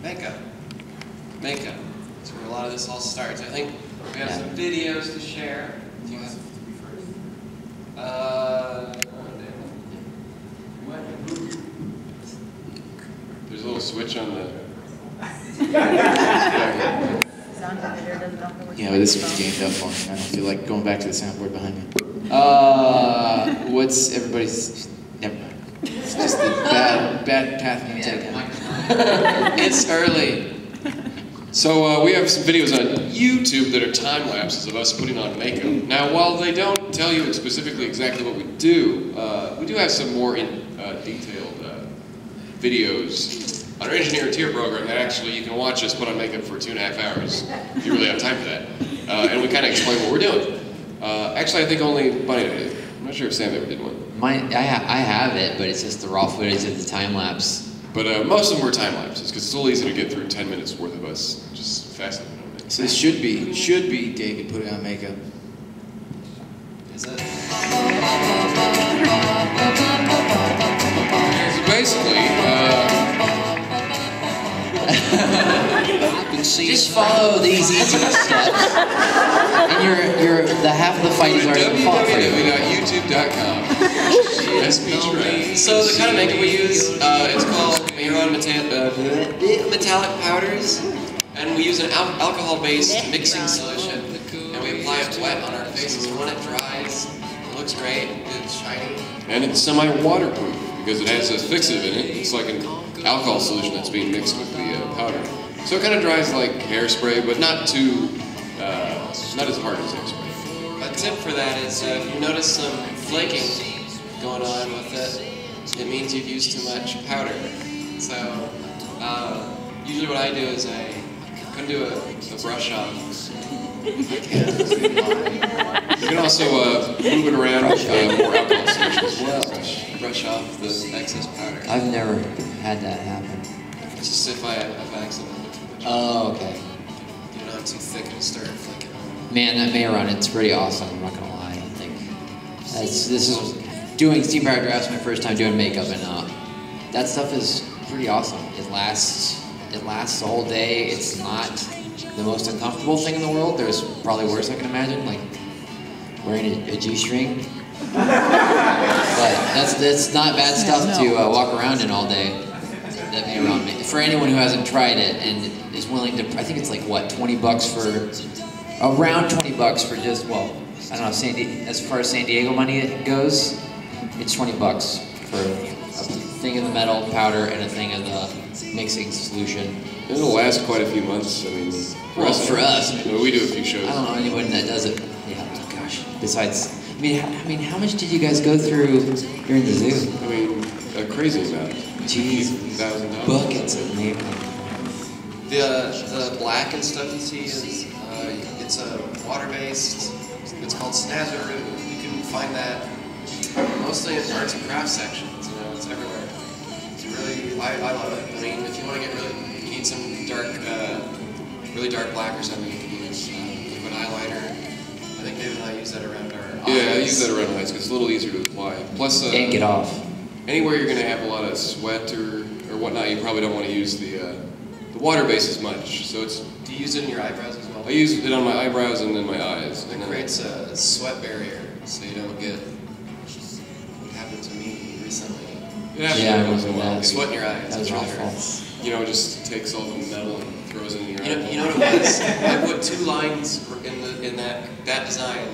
makeup. Makeup. That's where a lot of this all starts. I think we have some videos to share. Do you have? There's a little switch on the. Yeah, but this one's gamed up on me. I don't feel like going back to the soundboard behind me. What's everybody's? Never mind. It's just the bad path I'm taking. It's early. So we have some videos on YouTube that are time lapses of us putting on makeup. Now, while they don't tell you specifically exactly what we do have some more detailed videos on our engineer tier program that actually you can watch us put on makeup for 2.5 hours if you really have time for that. And we kind of explain what we're doing. Actually, I think only Bunny did. I'm not sure if Sam ever did one. I have it, but it's just the raw footage of the time lapse. But most of them were time lapses because it's a little easy to get through 10 minutes worth of us just fascinating. So this should be David putting on makeup. Is it? So basically, just follow these easy steps, and the half of the fight is already fought for you. www.youtube.com. So the kind of makeup we use, it's called metallic powders, and we use an alcohol-based mixing solution, and we apply it wet on our faces. And when it dries, it looks great. It's shiny, and it's semi-waterproof because it has a fixative in it. It's like an alcohol solution that's being mixed with the powder. So it kind of dries like hairspray, but not too, not as hard as hairspray. A tip for that is if you notice some flaking going on with it, it means you've used too much powder. So usually what I do is I can do a brush off. You can also move it around with more alcohol solution as well. Brush off the excess powder. I've never had that happen. It's just if I accidentally. Oh, okay. Get it on too thick and start flicking on. Man, that may run, it's pretty awesome, I'm not gonna lie. I think this is doing steam powered drafts my first time doing makeup, and that stuff is pretty awesome. It lasts the whole day. It's not the most uncomfortable thing in the world. There's probably worse I can imagine, like wearing a G-string. But that's not bad stuff to walk around in all day. That may run me. For anyone who hasn't tried it and is willing to, I think it's like what, $20 for, around $20 for just, well, I don't know, as far as San Diego money goes, it's $20 for a thing of the metal powder and a thing of the mixing solution. It'll last quite a few months. I mean, for us, we do a few shows. I don't know anyone that does it. Yeah, gosh. Besides, I mean, how much did you guys go through during the zoo? I mean, a crazy amount. Jeez, $1,000. buckets of makeup. The black and stuff you see is it's a water-based. It's called Snazaroo. You can find that mostly in arts and crafts sections. You know, it's everywhere. It's really, I love it. I mean, if you want to get you need some dark, really dark black or something, you can use liquid highlighter. I think David and I use that around our eyes. Yeah, I use that around eyes because it's a little easier to apply. Plus, and get off. Anywhere you're going to have a lot of sweat or whatnot, you probably don't want to use the water base as much. So do you use it in your eyebrows as well? I use it on my eyebrows and then my eyes. It creates a sweat barrier, so you don't get what happened to me recently. It happens once in a while. Sweat in your eyes. That's awful. You know, it just takes all the metal and throws it in your eye. You know what it was? I put 2 lines in that design.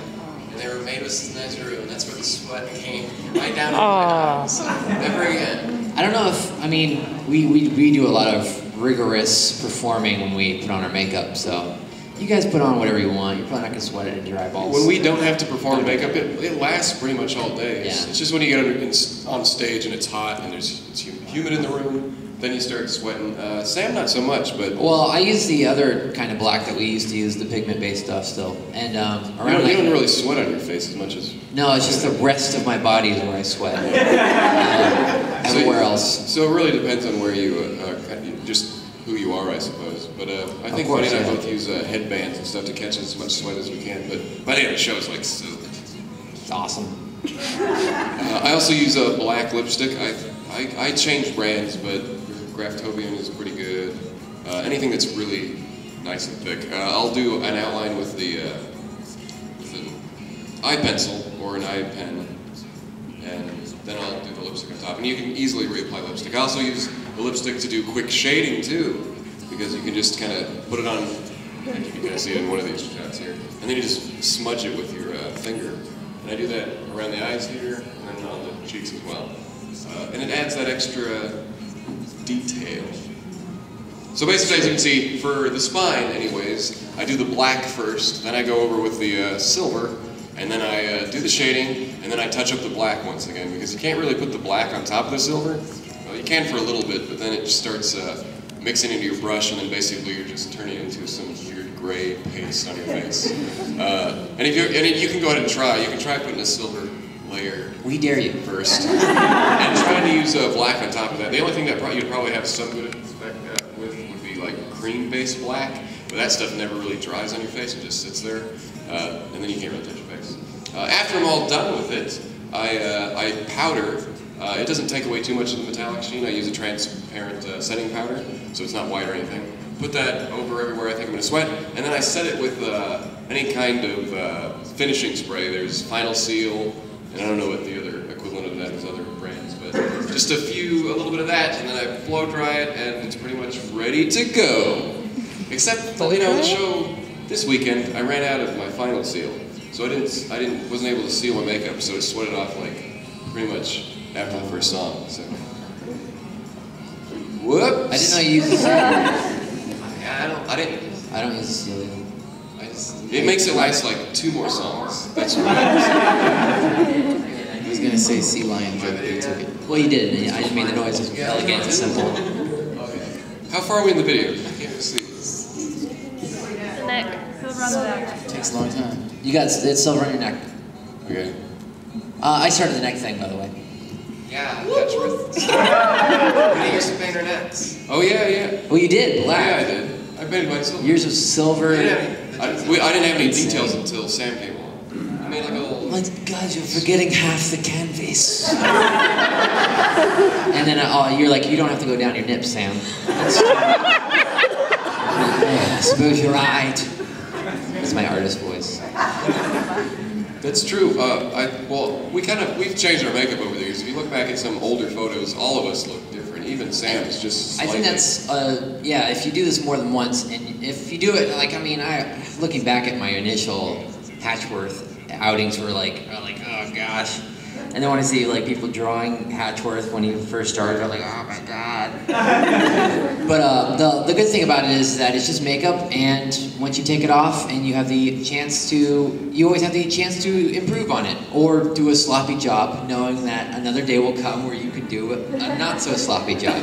And they were made with Snazaroo, and that's where the sweat came right down into my eyes. So never again. I don't know if, I mean, we do a lot of rigorous performing when we put on our makeup, so you guys put on whatever you want. You're probably not going to sweat it into your eyeballs. When we don't have to perform makeup, it lasts pretty much all day. Yeah. It's just when you get on stage and it's hot and it's humid in the room, then you start sweating. Sam, not so much, but... Well, I use the other kind of black that we used to use, the pigment-based stuff still. And around you don't really sweat on your face as much as... No, it's just the rest of my body is where I sweat. Everywhere else. So it really depends on where you just who you are, I suppose. But I think Buddy and I both use headbands and stuff to catch as much sweat as we can. But by the end of the show, it's like so... It's awesome. I also use a black lipstick. I changed brands, but Graftobian is pretty good. Anything that's really nice and thick. I'll do an outline with an eye pencil or an eye pen, and then I'll do the lipstick on top. And you can easily reapply lipstick. I also use the lipstick to do quick shading too, because you can just kind of put it on, I think you can kind of see it in one of these shots here, and then you just smudge it with your finger. And I do that around the eyes here, and then on the cheeks as well. And it adds that extra detail. So basically, as you can see, for the spine anyways, I do the black first, then I go over with the silver, and then I do the shading, and then I touch up the black once again, because you can't really put the black on top of the silver. Well, you can for a little bit, but then it just starts mixing into your brush, and then basically you're just turning it into some weird gray paste on your face. And you can go ahead and try. You can try putting a silver layer. We dare you. First. And trying to use black on top of that. The only thing that you'd probably have some good effect with would be like cream-based black, but that stuff never really dries on your face. It just sits there, and then you can't really touch your face. After I'm all done with it, I powder. It doesn't take away too much of the metallic sheen. I use a transparent setting powder, so it's not white or anything. Put that over everywhere I think I'm going to sweat, and then I set it with any kind of finishing spray. There's Final Seal, and I don't know what the other equivalent of that is, other brands, but just a little bit of that, and then I blow dry it, and it's pretty much ready to go. Except, you know, the show this weekend, I ran out of my Final Seal, so I wasn't able to seal my makeup, so it sweated off like pretty much after the first song. So, whoops! I didn't know you used the seal. Yeah, I don't use the seal either. It makes it last like 2 more songs. That's what I was gonna say sea lion joke, but you took it. Well, you did. I just made the noise elegant and simple. How far are we in the video? I can't see. The neck. Silver on the back. It takes a long time. You got it's silver on your neck. Okay. I started the neck thing, by the way. Yeah, that's right. We used to paint our necks. Oh yeah. Well, you did black. Yeah, I did. I painted mine silver. Yours was silver. I didn't have any details until Sam came along. I made like a little... My God, you're forgetting half the canvas. And then, you're like, you don't have to go down your nips, Sam. I suppose you're right. That's my artist voice. That's true. We've changed our makeup over the years. If you look back at some older photos, all of us look different. Even Sam's just slightly. I think that's, yeah, if you do this more than once, and if you do it, like, I mean, looking back at my initial Hatchworth outings were like, oh gosh. And then when I see like people drawing Hatchworth when he first started, I'm like, oh my God. But the good thing about it is that it's just makeup, and once you take it off, and you have the chance to, you always have the chance to improve on it, or do a sloppy job, knowing that another day will come where you can do a not so sloppy job.